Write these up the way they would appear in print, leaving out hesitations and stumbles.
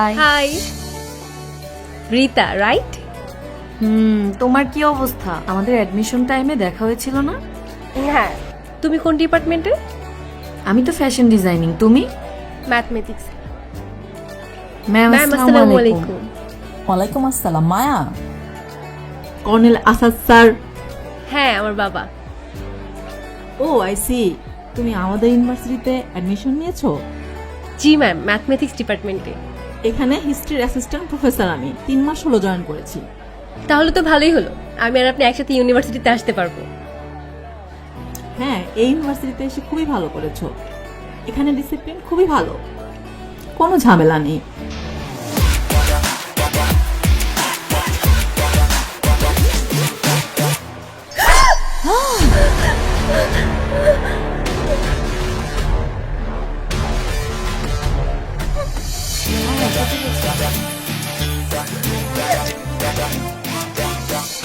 High. High Rita, right? তোমার কি অবস্থা? আমাদের অ্যাডমিশন টাইমে দেখা হয়েছিল না? হ্যাঁ। তুমি কোন ডিপার্টমেন্টে? আমি তো ফ্যাশন ডিজাইনিং। তুমি? ম্যাথমেটিক্স। ম্যাম ম্যাম আসসালামু আসসালামু আলাইকুম। আলাইকুম। ওয়ালাইকুম আসসালাম। মায়া, কর্নেল আসাদ স্যার। হ্যাঁ, আমার বাবা। ও আই সি, তুমি আমাদের ইউনিভার্সিটিতে অ্যাডমিশন নিয়েছো? জি ম্যাম, ম্যাথমেটিক্স ডিপার্টমেন্টে। এখানে হিস্ট্রির অ্যাসিস্ট্যান্ট প্রফেসর আমি 3 মাস হলো জয়েন করেছি। তাহলে তো ভালোই হলো, আমি আর আপনি একসাথে ইউনিভার্সিটিতে আসতে পারবো। হ্যাঁ, এই ইউনিভার্সিটিতে এসে খুবই ভালো করেছো। এখানে ডিসিপ্লিন খুবই ভালো, কোনো ঝামেলা নেই।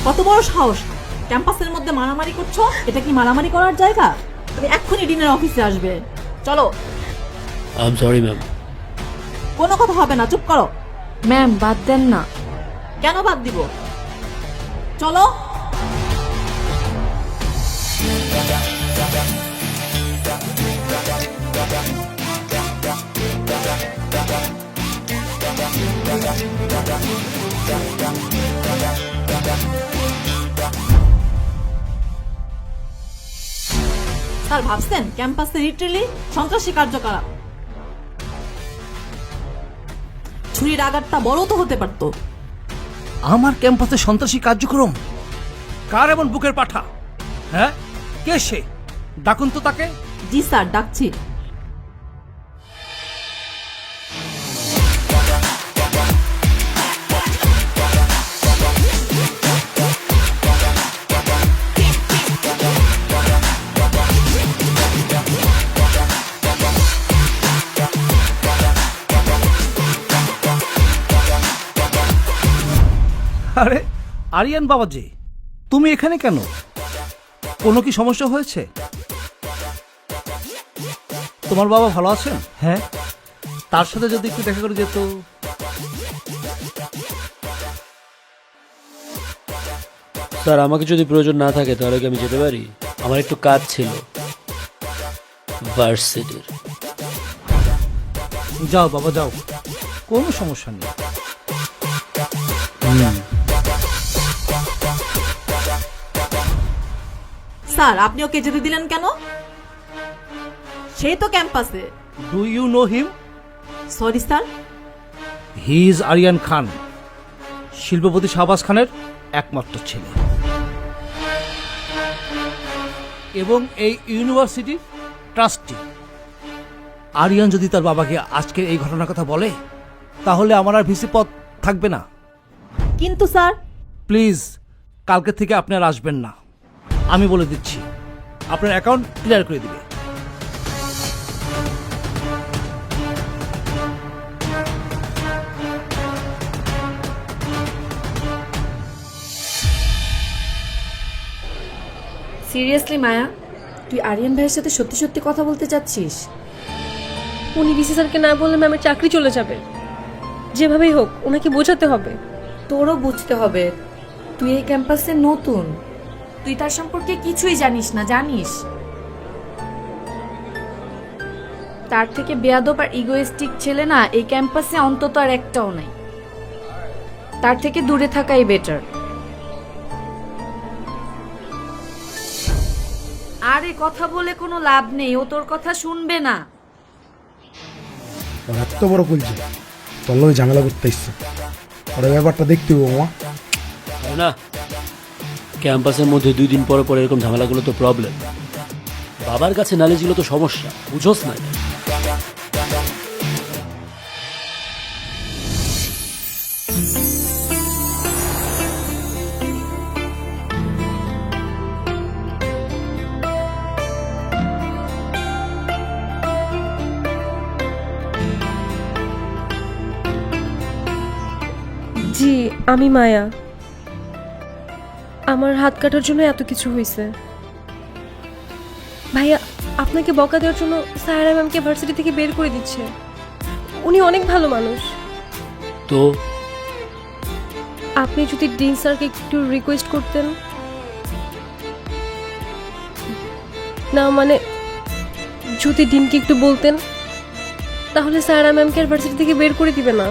কত বড় সাহস, ক্যাম্পাসের মধ্যে মারামারি করছো? এটা কি মারামারি করার জায়গা? তুমি এক্ষুনি ডিনের অফিসে আসবে। চলো। I am sorry ma'am. কোনো কথা হবে না, চুপ করো। ম্যাম বাদ দেন না। কেন বাদ দিব? চলো। স্যার ভাবছেন ক্যাম্পাসে লিটারেলি সন্ত্রাসী কার্যকলাপ? ছুরির আঘাতটা বড় তো হতে পারতো। আমার ক্যাম্পাসে সন্ত্রাসী কার্যক্রম? কার এমন বুকের পাঠা? হ্যাঁ, কে সে? ডাকুন তো তাকে। জি স্যার, ডাকছি। আরে আরিয়ান বাবাজি, তুমি এখানে কেন? কোনো কি সমস্যা হয়েছে? তোমার বাবা ভালো আছেন? হ্যাঁ, তার সাথে যদি একটু দেখা করে যেত। স্যার, আমাকে যদি প্রয়োজন না থাকে তাহলে কি আমি যেতে পারি? আমার একটু কাজ ছিল ভার্সিটির। যাও বাবা যাও, কোনো সমস্যা নেই। স্যার আপনি ওকে যেতে দিলেন কেন? সে তো ক্যাম্পাসে। Do you know him? Sorry sir. He is Aryan Khan, শিল্পপতি শাহবাজ খানের একমাত্র ছেলে এবং এই ইউনিভার্সিটির ট্রাস্টি। আরিয়ান যদি তার বাবাকে আজকের এই ঘটনার কথা বলে তাহলে আমার আর ভিসি পদ থাকবে না। কিন্তু স্যার। প্লিজ, কালকে থেকে আপনি আর আসবেন না। আমি বলে দিচ্ছি, আপনার অ্যাকাউন্ট ক্লিয়ার করে দিবে। সিরিয়াসলি মায়া, তুই আরিয়ান ভাইয়ের সাথে সত্যি সত্যি কথা বলতে চাচ্ছিস? উনি ভিসি স্যারকে না বললে ম্যামের চাকরি চলে যাবে। যেভাবেই হোক ওনাকে বোঝাতে হবে। তোরও বুঝতে হবে, তুই এই ক্যাম্পাসে নতুন, তুই তার সম্পর্কে কিছুই জানিস না। জানিস তার থেকে বেয়াদব আর ইগোইস্টিক ছেলে না এই ক্যাম্পাসে অন্তত আর একটাও নাই। তার থেকে দূরে থাকাই বেটার। আরে কথা বলে কোনো লাভ নেই, ও তোর কথা শুনবে না। ওর এত বড় কলছে, তোর লোক ঝামেলা করতে ইচ্ছে। ওরা ব্যাপারটা দেখতে হবো মা। তাই না? ক্যাম্পাসের মধ্যে 2 দিন পরে পরে এরকম ঝামেলাগুলো তো প্রবলেম। বাবার কাছে নালিশগুলো তো সমস্যা, বুঝোস না? জি, আমি মায়া। আমার হাত কাটার জন্য এত কিছু হয়েছে। ভাইয়া, আপনাকে বকা দেওয়ার জন্য সায়রা ম্যামকে ভার্সিটি থেকে বের করে দিচ্ছে। উনি অনেক ভালো মানুষ। তো আপনি যদি ডিন স্যারকে একটু রিকোয়েস্ট করতেন। না মানে যদি ডিনকে একটু বলতেন, তাহলে স্যার ম্যামকে ইউনিভার্সিটি থেকে বের করে দিবে না।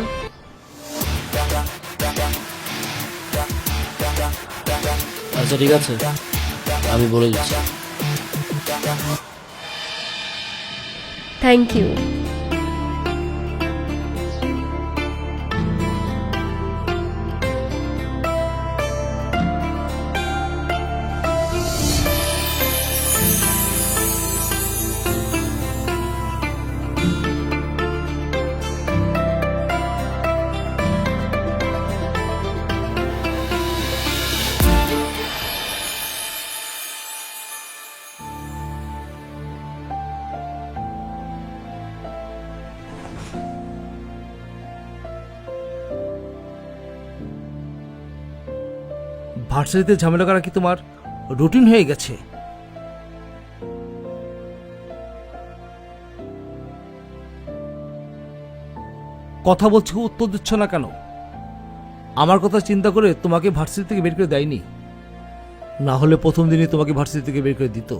আচ্ছা ঠিক আছে, আমি বলে দিচ্ছি। Thank you. ভার্সিটিতে ঝামেলা করা কি তোমার রুটিন হয়ে গেছে? কথা বলছি, উত্তর দিচ্ছ না কেন? আমার কথা চিন্তা করে তোমাকে ভার্সিটি থেকে বের করে দেয়নি, না হলে প্রথম দিনই তোমাকে ভার্সিটি থেকে বের করে দিত।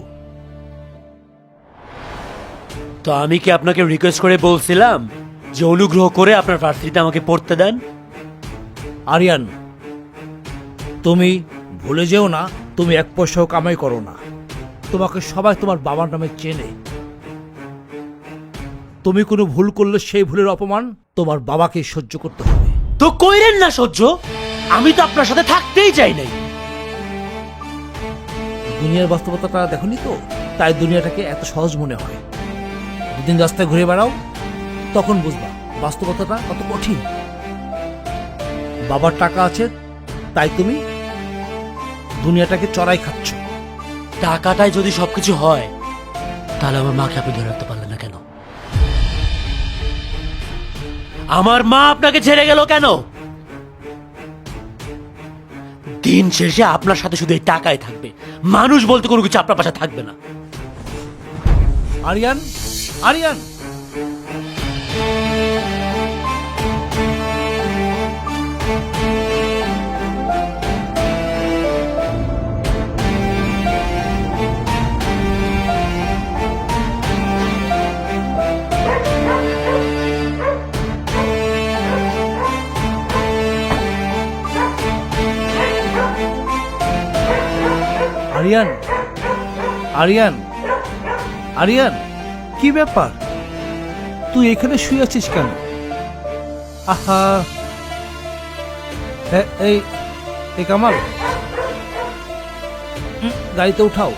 তো আমি কি আপনাকে রিকোয়েস্ট করে বলছিলাম যে অনুগ্রহ করে আপনার ভার্সিটিতে আমাকে পড়তে দেন? আরিয়ান, তুমি ভুলে যেও না তুমি এক পয়সাও কামাই করো না। তোমাকে সবাই তোমার বাবার নামে চেনে। তুমি কোনো ভুল করলে সেই ভুলের অপমান তোমার বাবাকে সহ্য করতে হবে। তো কইরেন না সহ্য, আমি তো আপনার সাথে থাকতেই চাই নাই। দুনিয়ার বাস্তবতাটা দেখনি তো, তাই দুনিয়াটাকে এত সহজ মনে হয়। দুদিন রাস্তায় ঘুরে বেড়াও, তখন বুঝবা বাস্তবতাটা কত কঠিন। বাবার টাকা আছে তাই তুমি দুনিয়াটাকে চড়াই খাচ্ছ। টাকাটাই যদি সবকিছু হয়, তাহলে আমার মাকে আপনি ধরে রাখতে পারলেন না কেন? আমার মা আপনাকে ছেড়ে গেল কেন? দিন শেষে আপনার সাথে শুধু এই টাকাই থাকবে, মানুষ বলতে কোনো কিছু আপনার পাশে থাকবে না। আরিয়ান, আরিয়ান, আরিয়ান, আরিয়ান, আরিয়ান, কি ব্যাপার? তুই এখানে শুয়ে আছিস কেন? আহা, এই কামাল, গাড়িতে উঠাও।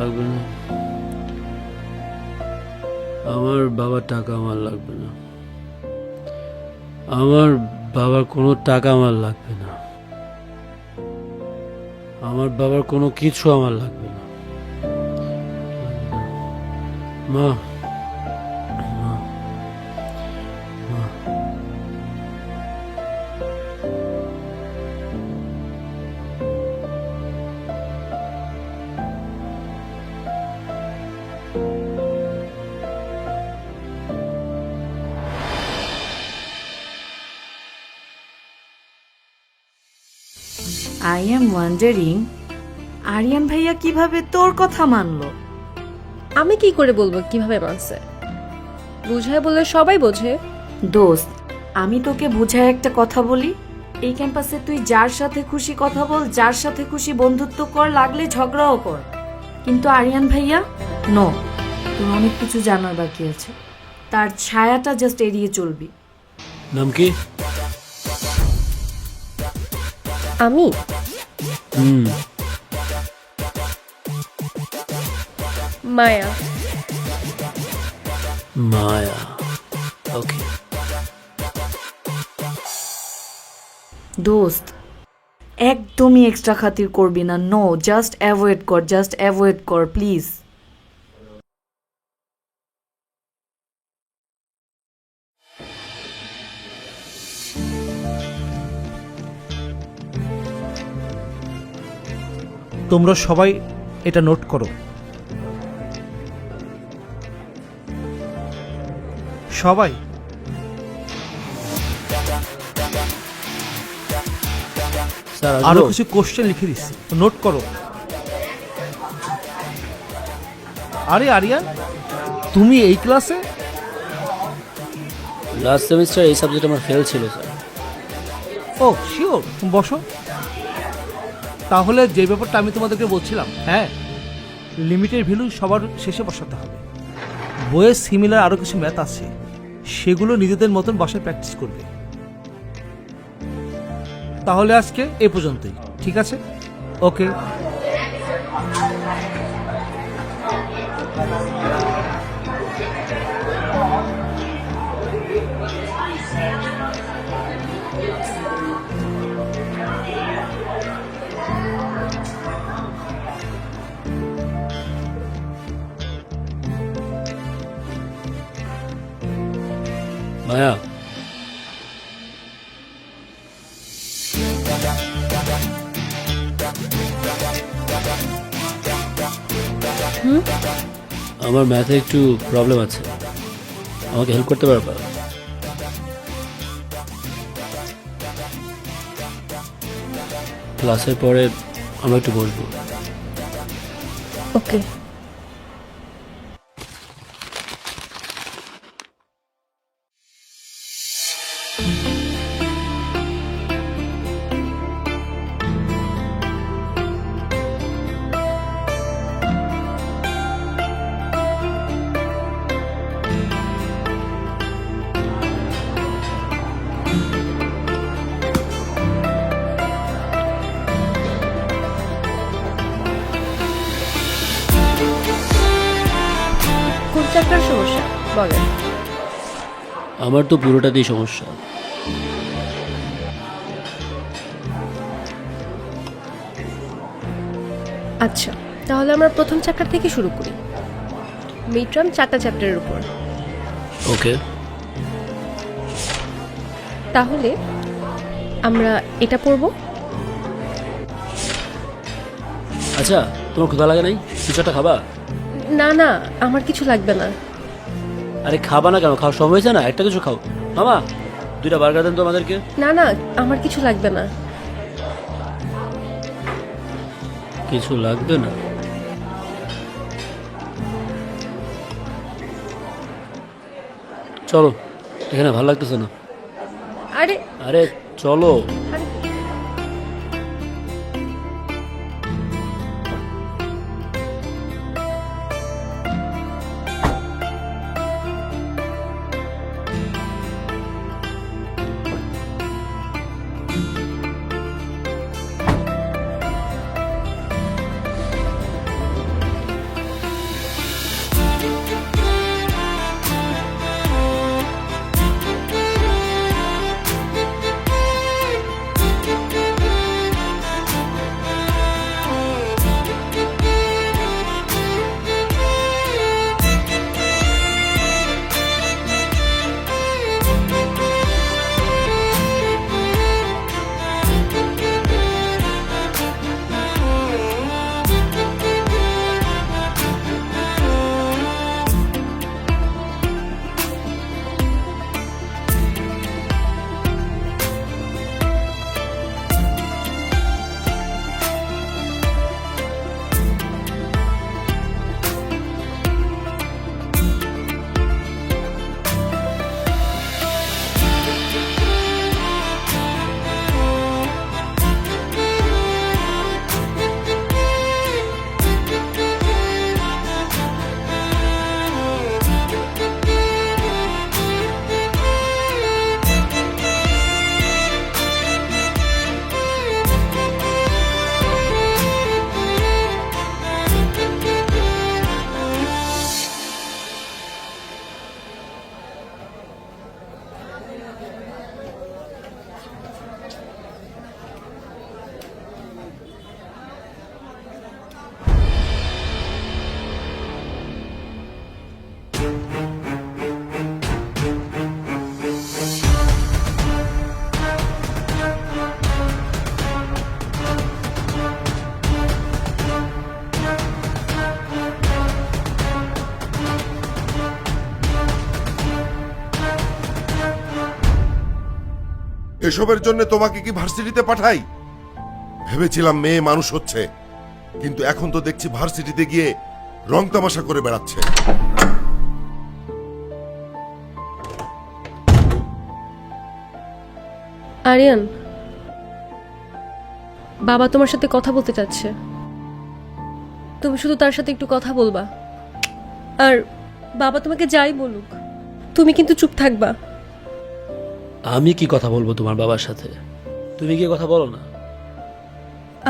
লাগবে না, আমার বাবার টাকা আমার লাগবে না। আমার বাবার কোনো টাকা আমার লাগবে না। আমার বাবার কোনো কিছু আমার লাগবে না। মা, আই এম ওয়ান্ডারিং আরিয়ান ভাইয়া কিভাবে তোর কথা মানলো? আমি কি করে বলবো কিভাবে মানছে? বুঝায় বললে সবাই বোঝে। দোস্ত, আমি তোকে বুঝায় একটা কথা বলি, এই ক্যাম্পাসে তুই যার সাথে খুশি কথা বল, যার সাথে খুশি বন্ধুত্ব কর, লাগলে ঝগড়াও কর, কিন্তু আরিয়ান ভাইয়া নো, তোর অনেক কিছু জানার বাকি আছে। তার ছায়াটা জাস্ট এড়িয়ে চলবি। নাম কি? আমি হুম, মায়া। মায়া। ওকে। দোস্ত, একদমই এক্সট্রা খাতির করবি না। নো, জাস্ট অ্যাভয়েড কর প্লিজ। তোমরা সবাই এটা নোট করো। সবাই স্যার আরো আসবো? কিছু কোশ্চেন লিখে দিচ্ছি, নোট করো। আরে আরিয়ান, তুমি এই ক্লাসে? লাস্ট সেমিস্টার এই সাবজেক্ট আমার ফেল ছিল স্যার। ও শিওর, বসো। তাহলে যে ব্যাপারটা আমি তোমাদেরকে বলছিলাম, হ্যাঁ, লিমিটের ভ্যালু সবার শেষে বসাতে হবে। বইয়ের সিমিলার আরও কিছু ম্যাথ আছে, সেগুলো নিজেদের মতন বাসায় প্র্যাকটিস করবে। তাহলে আজকে এ পর্যন্তই, ঠিক আছে? ওকে। মায়া, আমার ম্যাথে একটু প্রবলেম আছে, আমাকে হেল্প করতে পারবা? ক্লাসের পরে আমরা একটু বসবো। ওকে। কোন চ্যাপ্টার সমস্যা বলেন? আমার তো পুরোটাতেই সমস্যা। আচ্ছা, তাহলে আমরা প্রথম চ্যাপ্টার থেকে শুরু করি। মিড টার্ম 4টা চ্যাপ্টারের উপর। ওকে। তাহলে আমরা এটা পড়ব। আচ্ছা, তোমার ক্ষুধা লাগে নাই? কিছু একটা খাবা? না না, আমার কিছু লাগবে না। আরে খাবা না কেন? খাওয়ার সময় হয়েছে না, একটা কিছু খাও। মামা, 2টা বার্গার দেন তো আমাদেরকে। না না, আমার কিছু লাগবে না। কিছু লাগবে না? চলো, এখানে ভালো লাগতেছে না। আরে আরে চলো। আরে এসবের জন্য তোমাকে কি ভার্সিটিতে পাঠাই? ভেবেছিলাম মেয়ে মানুষ হচ্ছে, কিন্তু এখন তো দেখছি ভার্সিটিতে গিয়ে রং তামাশা করে বেড়াচ্ছে। আরিয়ান, বাবা তোমার সাথে কথা বলতে চাচ্ছে। তুমি শুধু তার সাথে একটু কথা বলবা, আর বাবা তোমাকে যাই বলুক তুমি কিন্তু চুপ থাকবা। আমি কি কথা বলবো তোমার বাবার সাথে? তুমি গিয়ে কথা বলো না।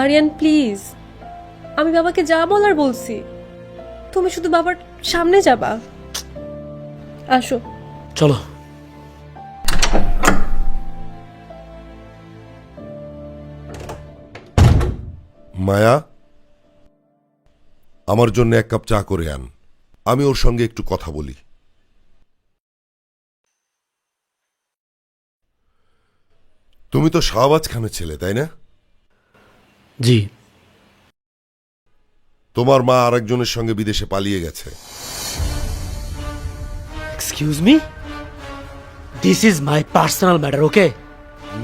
আরিয়ান প্লিজ, আমি বাবাকে যা বলার বলছি, তুমি শুধু বাবার সামনে যাবা। আসো। চলো। মায়া, আমার জন্য এক কাপ চা করে আন, আমি ওর সঙ্গে একটু কথা বলি। তুমি তো শাহবাজ খানের ছেলে, তাই না? জি। তোমার মা আরেকজনের সঙ্গে বিদেশে পালিয়ে গেছে। Excuse me, this is my personal matter, okay?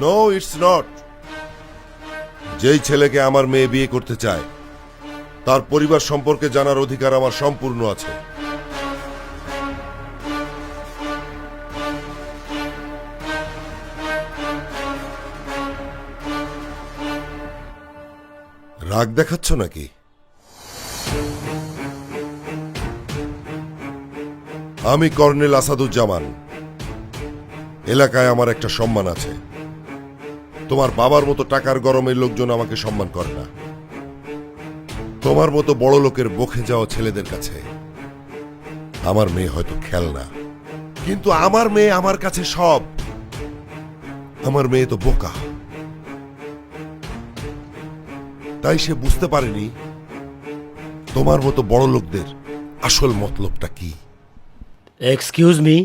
No, it's not. যেই ছেলেকে আমার মেয়ে বিয়ে করতে চায় তার পরিবার সম্পর্কে জানার অধিকার আমার সম্পূর্ণ আছে। রাগ দেখাচ্ছ নাকি? আমি কর্নেল আসাদুজ্জামান। এলাকায় আমার একটা সম্মান আছে। তোমার বাবার মতো টাকার গরমের লোকজন আমাকে সম্মান করে না। তোমার মতো বড় লোকের বকে যাওয়া ছেলেদের কাছে আমার মেয়ে হয়তো খেলনা, কিন্তু আমার মেয়ে আমার কাছে সব। আমার মেয়ে তো বোকা, তাই সে বুঝতে পারেনি তোমার মতো বড় লোকদের আসল মতলবটা কি। এক্সকিউজ মি,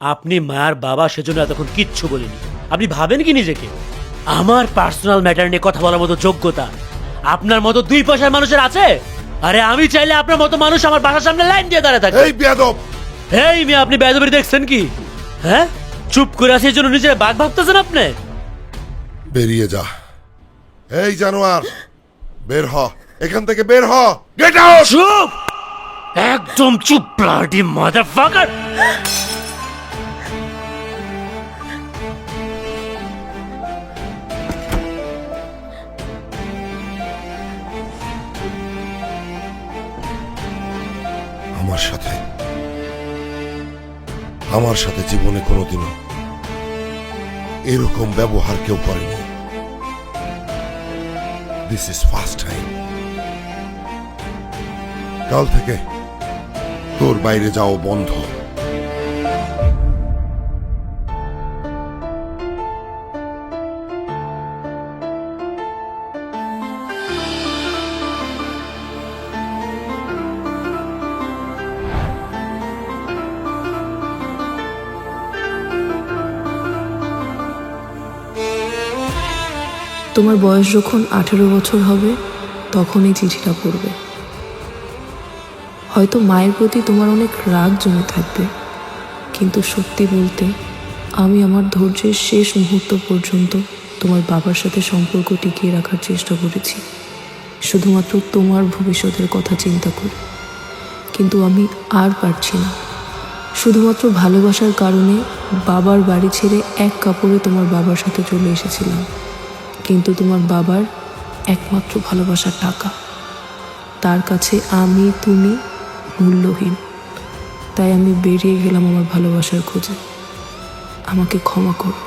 আপনি মায়ের বাবা, সেজন্য এতক্ষণ কিচ্ছু বলিনি। আপনি ভাবেন কি নিজেকে? আমার পার্সোনাল ম্যাটার নিয়ে কথা বলার মতো যোগ্যতা আপনার মতো দুই পয়সার মানুষের আছে? আরে আমি চাইলে আপনার মতো মানুষ আমার বাসার সামনে লাইন দিয়ে দাঁড়ায় থাকে। এই বেয়াদব! এই মেয়ে, আপনি বেয়াদবি দেখছেন কি? হ্যাঁ, চুপ করে আছে, এই জন্য নিজের বাঘ ভাবতেছেন আপনি? বেরিয়ে যা। এই জানোয়ার, বের হ এখান থেকে, বের হ। Get out! চুপ, একদম চুপ, ব্লাডি মাদারফাকার। আমার সাথে জীবনে কোনোদিনও এরকম ব্যবহার কেউ করেনি। This is first time. কাল থেকে তোর বাইরে যাও বন্ধ। তোমার বয়স যখন 18 বছর হবে তখন এই চিঠিটা পড়বে। হয়তো মায়ের প্রতি তোমার অনেক রাগ জমে থাকবে, কিন্তু সত্যি বলতে আমি আমার ধৈর্যের শেষ মুহূর্ত পর্যন্ত তোমার বাবার সাথে সম্পর্ক টিকিয়ে রাখার চেষ্টা করেছি, শুধুমাত্র তোমার ভবিষ্যতের কথা চিন্তা করে। কিন্তু আমি আর পারছি না। শুধুমাত্র ভালোবাসার কারণে বাবার বাড়ি ছেড়ে এক কাপড়ে তোমার বাবার সাথে চলে এসেছিলাম, কিন্তু তোমার বাবার একমাত্র ভালোবাসার টাকা। তার কাছে আমি তুমি মূল্যহীন। তাই আমি বেরিয়ে গেলাম আমার ভালোবাসার খোঁজে। আমাকে ক্ষমা করো।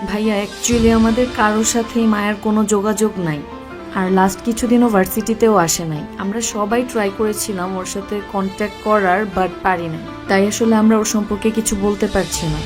ভাইয়া, অ্যাকচুয়ালি আমাদের কারোর সাথেই মায়ের কোনো যোগাযোগ নাই, আর লাস্ট কিছুদিনও ভার্সিটিতেও আসে নাই। আমরা সবাই ট্রাই করেছিলাম ওর সাথে কন্ট্যাক্ট করার, বাট পারি না। তাই আসলে আমরা ওর সম্পর্কে কিছু বলতে পারছি না।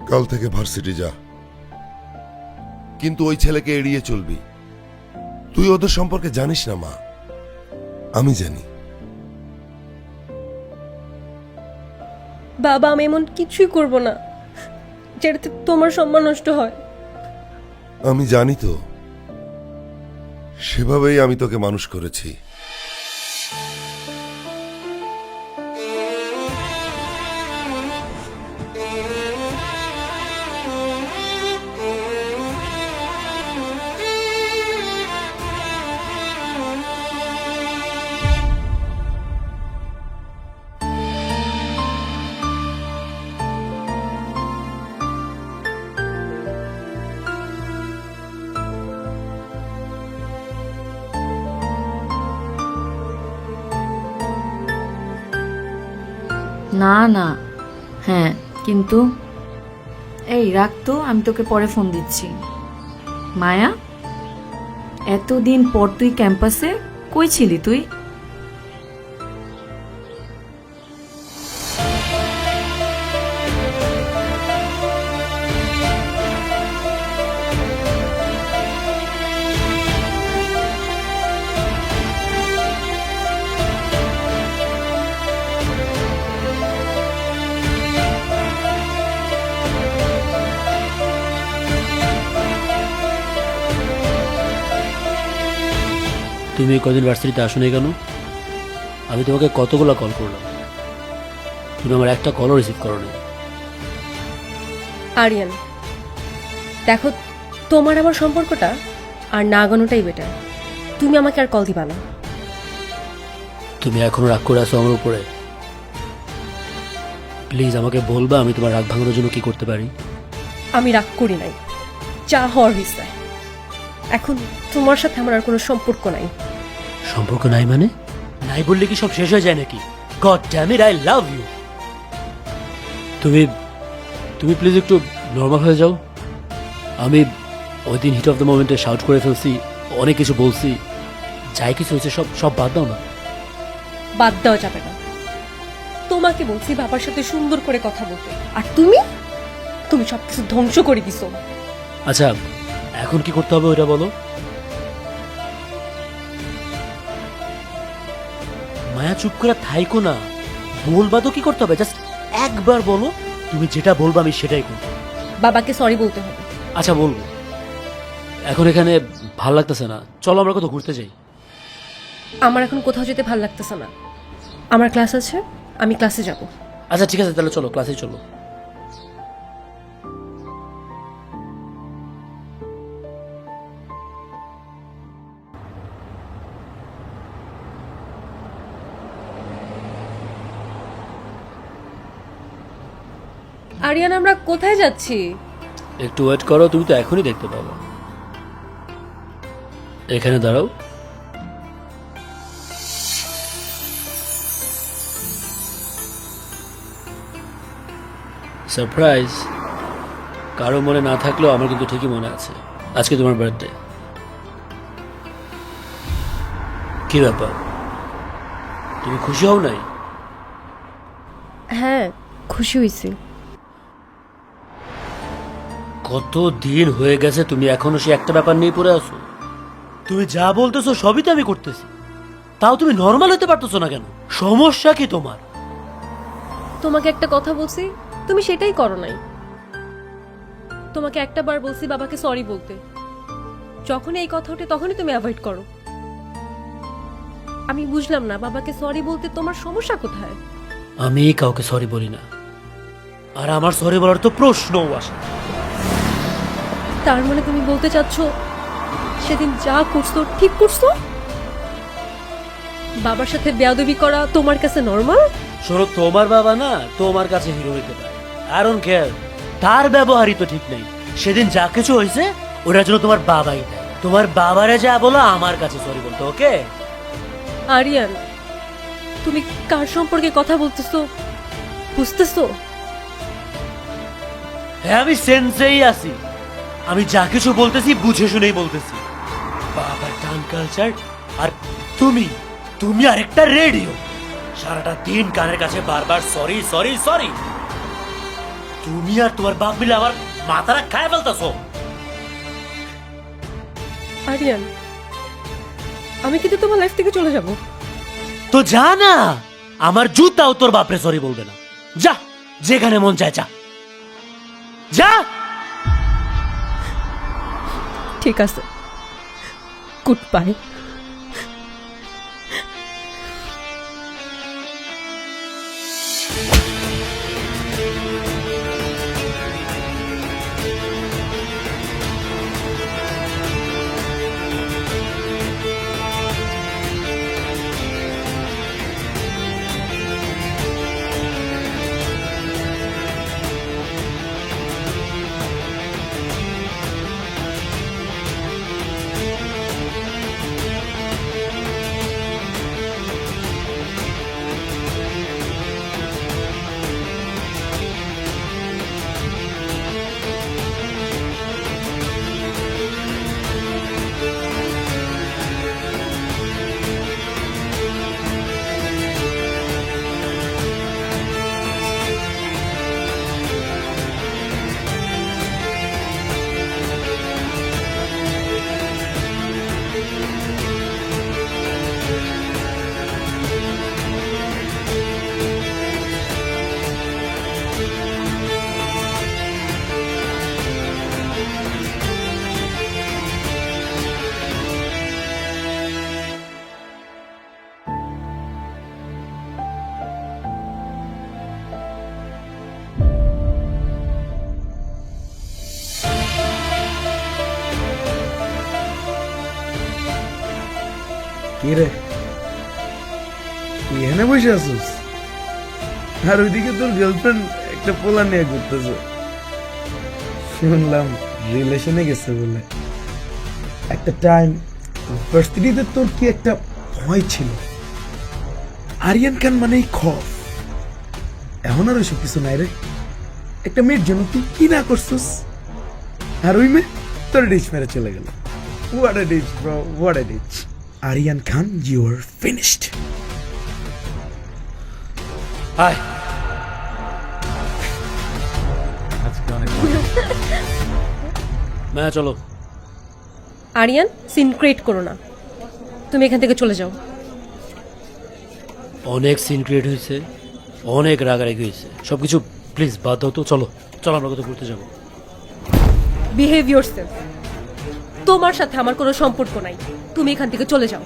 কাল থেকে ভার্সিটি যা, কিন্তু ওই ছেলেকে এড়িয়ে চলবি। তুই ওদের সম্পর্কে জানিস না মা, আমি জানি। বাবা, আমি এমন কিছুই করব না যেটাতে তোমার সম্মান নষ্ট হয়। আমি জানি তো, সেভাবেই আমি তোকে মানুষ করেছি। না না, হ্যাঁ কিন্তু এই রাখ তো, আমি তোকে পরে ফোন দিচ্ছি। মায়া, এতদিন পর তুই ক্যাম্পাসে, কই ছিলি তুই? তুমি এই কদিন ভার্সিটিতে আসো নাই কেন? আমি তোমাকে কতগুলো কল করলাম, তুমি আমার একটা কলও রিসিভ করো না। আরিয়ান, দেখো, তোমার আমার সম্পর্কটা আর না আগানোটাই বেটার। তুমি আমাকে আর কল দিবা না। তুমি এখনো রাগ করে আছো আমার উপরে? প্লিজ আমাকে বলবা আমি তোমার রাগ ভাঙানোর জন্য কি করতে পারি। আমি রাগ করি নাই, যা হওয়ার হয়েছে। এখন তোমার সাথে আমার আর কোনো সম্পর্ক নাই। সম্পর্ক নাই মানে? নাই বললে কি সব শেষ হয়ে যায় নাকি? God damn it, I love you. তুমি তুমি প্লিজ একটু নর্মাল হয়ে যাও। আমি ওই দিন হিট অফ দ্য মোমেন্টে শাউট করে ফেলছি, অনেক কিছু বলছি, যাই কিছু হয়েছে সব সব বাদ দাও না। বাদ দেওয়া যাবে না। তোমাকে বলছি বাবার সাথে সুন্দর করে কথা বলতে, আর তুমি তুমি সবকিছু ধ্বংস করে দিছো। আচ্ছা, এখন কি করতে হবে ওটা বলো। মায়া, চুপ করে থাইকো না, বলবা তো কি করতে হবে, জাস্ট একবার বলো। তুমি যেটা বলবা আমি সেটাই করবো। বাবাকে সরি বলতে হবে। আচ্ছা বলবো। এখন এখানে ভাল লাগতেছে না, চলো আমরা কোথাও ঘুরতে যাই। আমার এখন কোথাও যেতে ভালো লাগতেছে না। আমার ক্লাস আছে, আমি ক্লাসে যাব। আচ্ছা ঠিক আছে, তাহলে চলো ক্লাসে চলো। আরিয়ান, আমরা কোথায় যাচ্ছি? একটু ওয়েট করো, তুমি তো এখনই দেখতে পাবো। এখানে দাঁড়াও। সারপ্রাইজ। কারো মনে না থাকলেও আমার কিন্তু ঠিকই মনে আছে, আজকে তোমার বার্থডে। কি ব্যাপার, তুমি খুশি হও নাই? হ্যাঁ, খুশি হয়েছি। কত দিন হয়ে গেছে, তুমি এখনো সে একটা ব্যাপার নিয়ে পড়ে আছো। তুমি যা বলতেছো সবই তো আমি করতেছি, তাও তুমি নর্মাল হতে পারতেছো না কেন? সমস্যা কি তোমার? তোমাকে একটা কথা বলছি, তুমি সেটাই করো নাই। তোমাকে একটা বার বলছি বাবাকে সরি বলতে, যখন এই কথা ওঠে তখনই তুমি অ্যাভয়েড করো। আমি বুঝলাম না বাবাকে সরি বলতে তোমার সমস্যা কোথায়। আমি কাউকে সরি বলি না, আর আমার সরি বলার তো প্রশ্নও আসে না। তার মানে তুমি বলতে চাচ্ছ সেদিন যা করছো ঠিক করছো? বাবার সাথে বেয়াদবি করা তোমার কাছে নরমাল? শোনো, তোমার বাবা না তোমার কাছে হিরো হইতে পারে, আই ডোন্ট কেয়ার। তার ব্যবহারই তো ঠিক নেই। সেদিন যা কিছু হয়েছে ওটার জন্য তোমার বাবাই দেয়। তোমার বাবারে যা বলো আমার কাছে সরি বলতো, ওকে? আরিয়ান, তুমি কার সম্পর্কে কথা বলতেছো বুঝতেছো? হ্যাঁ, আমি সেন্সেই আছি। আমি যা কিছু বলতেছি বুঝে শুনেই বলতেছি। বাবার টান কালচার, আর তুমি তুমি আরেকটা রেডিও। সারাটা দিন কানের কাছে বারবার সরি সরি সরি। তুমি আর তোমার বাপ মিলে আমার মাথাটা খায় ফেলতেছো। আরিয়ান, আমি কিন্তু তোমার লাইফ থেকে চলে যাব। তো যা না, আমার জুতাও তোর বাপরে সরি বলবে না। যা, যেখানে মন চায় যা, যা। ঠিক আছে, গুড বাই। কি রে, এখানে বসে আছিস? আর ওইদিকে তোর গার্লফ্রেন্ড একটা পোলা নিয়ে ঘুরতেছে, শুনলাম রিলেশনে গেছে বলে। একটা টাইম ভার্সিটিতে তোর কি একটা ভয় ছিল, আরিয়ান খান মানেই খফ। এখন আর ওইসব কিছু নাই রে। একটা মেয়ের জন্য তুই কি না করছিস, আর ওই মেয়ে তোর ডিচ মেরে চলে গেল। What a ditch bro, what a ditch. Aryan Khan, you are finished. Hi, Maya চলো। আরিয়ান, সিন ক্রিয়েট করো না, তুমি এখান থেকে চলে যাও। অনেক সিন ক্রিয়েট হয়েছে, অনেক রাগারাগি হয়েছে, সবকিছু প্লিজ বাদ দাও তো। চলো চলো, আমরা কোথাও ঘুরতে যাবো। Behave yourself. তোমার সাথে আমার কোনো সম্পর্ক নাই, তুমি এখান থেকে চলে যাও।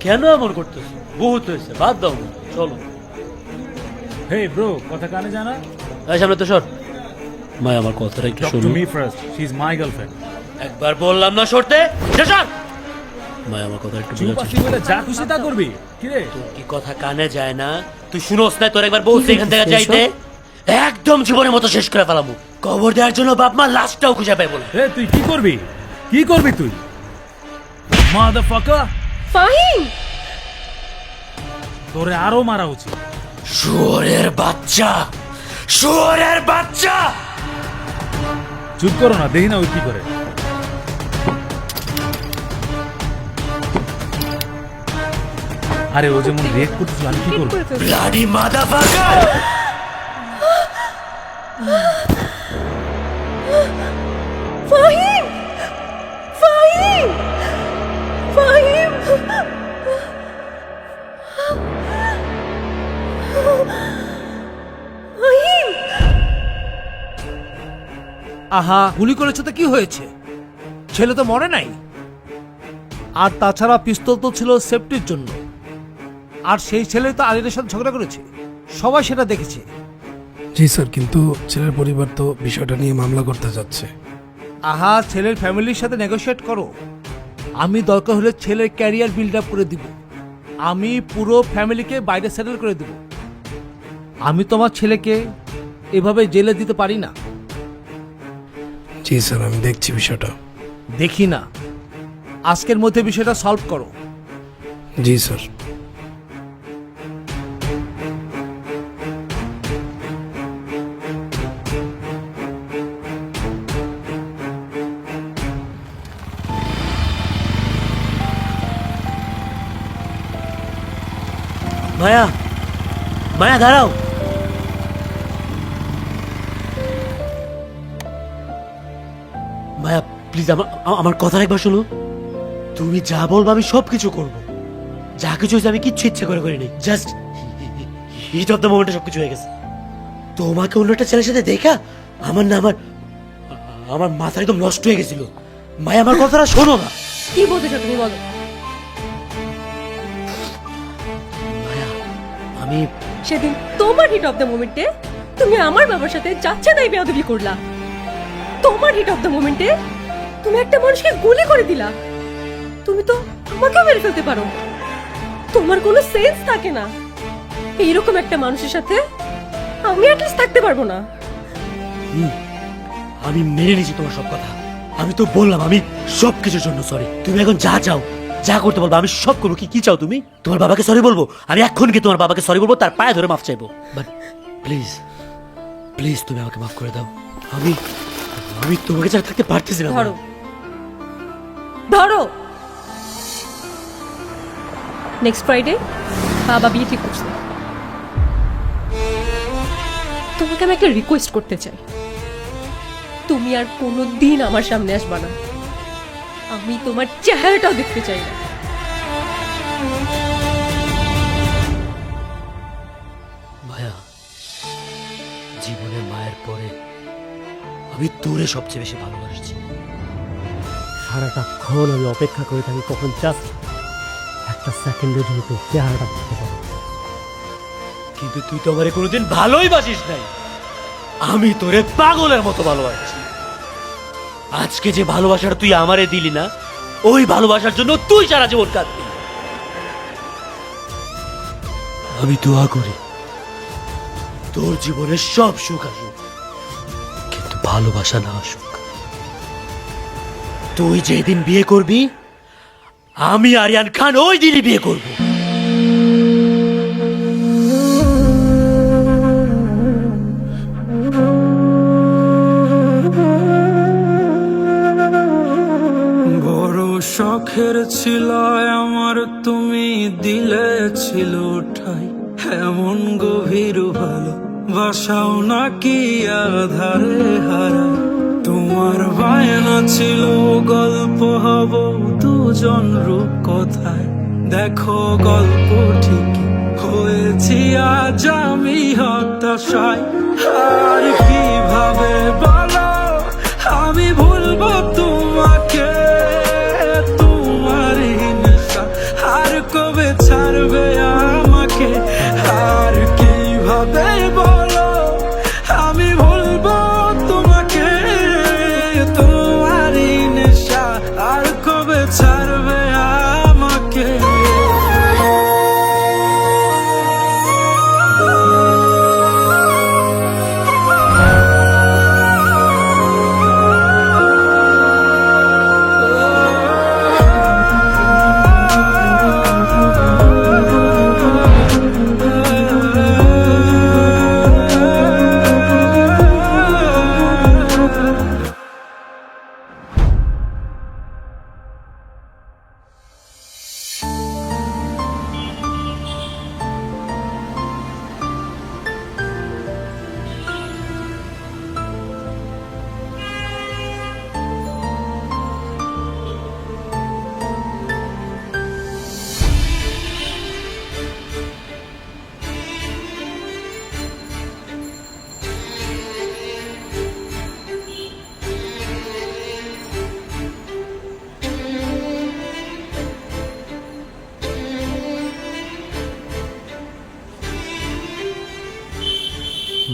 কেন এমন করতেছো? বহুত হয়েছে, বাদ দাও না, চলো। Hey bro, কথা কানে জানা? এই সামনে তো সর। মায়া, আমার কথাটা একটু Talk শোনো। to me first. She's my girlfriend. একবার বললাম না সরতে, সর। মায়া, আমার কথা একটু চুপ বুঝাচ্ছিস? আসি বলে যা খুশি তা করবি। কি রে? তোর কি কথা কানে যায় না? তুই শুনোস না? তোর একবার বলছি এখান থেকে যাইতে, একদম জীবনের মতো শেষ করে ফেলামু। কবর দেওয়ার জন্য বাপ মা লাশটাও খুঁজে পাই বলে। এ তুই কি করবি? কি করবি তুই? Motherfucker! ফাহিম, তোরে আরো মারা উচিত। শুয়োরের বাচ্চা, শুয়োরের বাচ্চা। চুপ করো না, দেখি না ওই কি করে। আরে ও যেমন রিয়েক্ট করতেছিল, আমি কি ঠিক করবো? করে ফেলছো। Bloody motherfucker. ফাহিম, ফাহিম, ফাহিম। ফাহিম, আহা, গুলি করেছে তো কি হয়েছে? ছেলে তো মরে নাই। আর তাছাড়া পিস্তল তো ছিল সেফটির জন্য। আর সেই ছেলে তো আরিয়ানের সাথে ঝগড়া করেছে, সবাই সেটা দেখেছে। জি স্যার, কিন্তু ছেলের পরিবার তো বিষয়টা নিয়ে মামলা করতে যাচ্ছে। আহা, ছেলের ফ্যামিলির সাথে নেগোশিয়েট করো। আমি দরকার হলে ছেলের ক্যারিয়ার বিল্ড আপ করে দিব। আমি পুরো ফ্যামিলিকে বাইরে সেটেল করে দিব। আমি তোমার ছেলেকে এভাবে জেলে দিতে পারি না। জি স্যার, আমি দেখছি বিষয়টা। দেখি না, আজকের মধ্যে বিষয়টা সলভ করো। জি স্যার। মায়া, মায়া দাঁড়াও। মায়া প্লিজ আমার কথা একবার শোনো। তুমি যা বলবো আমি সব কিছু করবো। যা কিছু হয়েছে আমি কিচ্ছু ইচ্ছে করে করিনি, জাস্ট হিট অফ দ্য মোমেন্টে সবকিছু হয়ে গেছে। তোমাকে অন্য একটা ছেলের সাথে দেখা আমার না আমার মাথা একদম নষ্ট হয়ে গেছিল। মায়া আমার কথাটা শোনো না। কি বলতে চাও তুমি বলো। মায়া আমি সেদিন তোমার হিট অফ দ্য মোমেন্টে তুমি আমার বাবার সাথে যাচ্ছে তাই বেয়াদবি করলা। তোমার হিট অফ দ্য মোমেন্টে তুমি একটা মানুষকে গুলি করে দিলা। তুমি তো আমাকেও মেরে ফেলতে পারো। তোমার কোনো সেন্স থাকে না। এইরকম একটা মানুষের সাথে আমি অ্যাটলিস্ট থাকতে পারবো না। আমি মেনে নিয়েছি তোমার সব কথা। আমি তো বললাম আমি সব কিছুর জন্য সরি। তুমি এখন যা চাও যা করতে বলবো আমি সব করবো। কি চাও তুমি? তোমার বাবাকে সরি বলবো? আমি এখন কি তোমার বাবাকে সরি বলবো, তার পায়ে ধরে মাফ চাইবো। বাট প্লিজ প্লিজ তুমি আমাকে মাফ করে দাও। আমি আমি তোমাকে ছাড়া থাকতে পারতেছি না। ধরো ধরো, নেক্সট ফ্রাইডে বাবা বিয়ে ঠিক করছে। তোমাকে আমি একটা রিকোয়েস্ট করতে চাই, তুমি আর কোনোদিন আমার সামনে আসবা না। আমি তোমার চেহারাটাও দেখতে চাই না। মায়া, জীবনে মায়ের পরে আমি তোরে সবচেয়ে বেশি ভালোবাসছি। সারাটাক্ষণ আমি অপেক্ষা করে থাকি কখন জাস্ট একটা সেকেন্ডের জন্য তোর চেহারাটা দেখতে পাবো। কিন্তু তুই তো আমারে কোনোদিন ভালোই বাসিস নাই। আমি তোরে পাগলের মতো ভালোবাসছি। আজকে যে ভালোবাসাটা তুই আমারে দিলি না, ওই ভালোবাসার জন্য তুই সারা জীবন কাঁদবি। আমি দোয়া করি তোর জীবনে সব সুখ আসুক, কিন্তু ভালোবাসা না আসুক। তুই যেদিন বিয়ে করবি আমি আরিয়ান খান ওই দিনই বিয়ে করব। বড় শখের ছিল আমার, তুমি দিলে ছিল ঠাই। এমন গভীর ভালোবাসাও নাকি আধারে হারায়। তোমার বায়না ছিল গল্প হব দুজন রূপ কথায়। দেখো গল্প ঠিকই হয়েছি আজ আমি হতাশায়। আর কিভাবে বলো আমি ভুলবো তোমাকে? তোমার নেশা আর কবে ছাড়বে আমাকে? আর কিভাবে বলো আমি ভুলবো তোমাকে? তোমার নেশা আর কবে ছাড়বে আমাকে?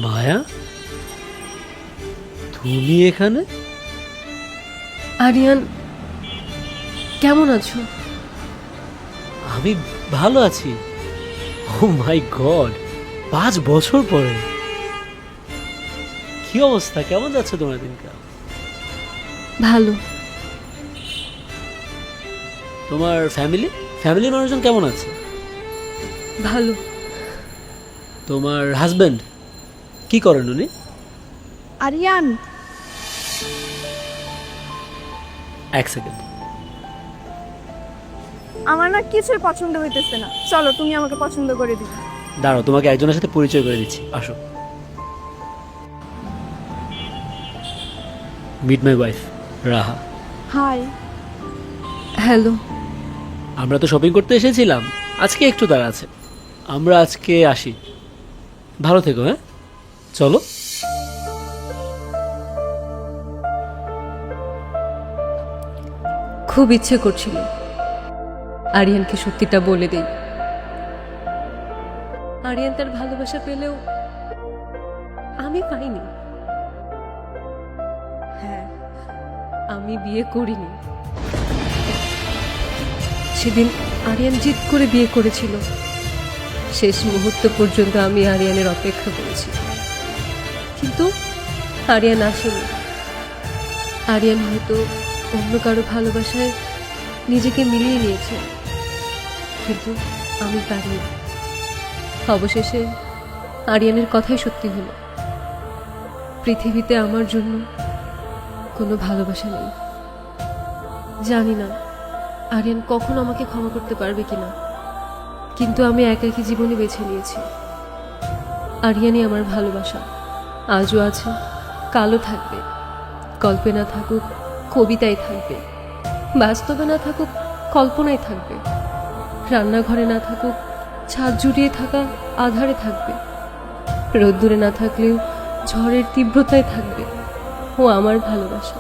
মায়া, তুমি এখানে? আরিয়ান, কেমন আছো? আমি ভালো আছি। ও মাই গড, 5 বছর পরে। কি অবস্থা, কেমন যাচ্ছে তোমার দিনকাল? ভালো। তোমার ফ্যামিলির মানুষজন কেমন আছে? ভালো। তোমার হাজবেন্ড কি করেন উনি? আরিয়ান, এক সেকেন্ড। আমার না কিছুই পছন্দ হইতেছে না। চলো তুমি আমাকে পছন্দ করে দিও। দাঁড়াও, তোমাকে একজনের সাথে পরিচয় করে দিচ্ছি, আসো। Meet my wife, Raha. Hi. Hello. আমরা তো শপিং করতে এসেছিলাম, আজকে একটু তাড়া আছে, আমরা আজকে আসি। ভালো থেকো, হ্যাঁ চলো। খুব ইচ্ছে করছিল আরিয়ানকে সত্যিটা বলে দেই। আরিয়ান তার ভালোবাসা পেলেও আমি পাইনি। হ্যাঁ, আমি বিয়ে করিনি। সেদিন আরিয়ান জিদ করে বিয়ে করেছিল। শেষ মুহূর্ত পর্যন্ত আমি আরিয়ানের অপেক্ষা করেছি, কিন্তু আরিয়ান আসেনি। আরিয়ান হয়তো অন্য কারো ভালোবাসায় নিজেকে মিলিয়ে নিয়েছে, কিন্তু আমি পারিনি। অবশেষে আরিয়ানের কথাই সত্যি হলো, পৃথিবীতে আমার জন্য কোনো ভালোবাসা নেই। জানি না আরিয়ান কখন আমাকে ক্ষমা করতে পারবে কিনা, কিন্তু আমি একাকী জীবনে বেছে নিয়েছি। আরিয়ানই আমার ভালোবাসা, আজও আছে, কালও থাকবে। গল্পে না থাকুক কবিতায় থাকবে, বাস্তবে না থাকুক কল্পনায় থাকবে, রান্নাঘরে না থাকুক ছাদ জুড়িয়ে থাকা আধারে থাকবে, রোদ্দুরে না থাকলেও ঝড়ের তীব্রতায় থাকবে। ও আমার ভালোবাসা।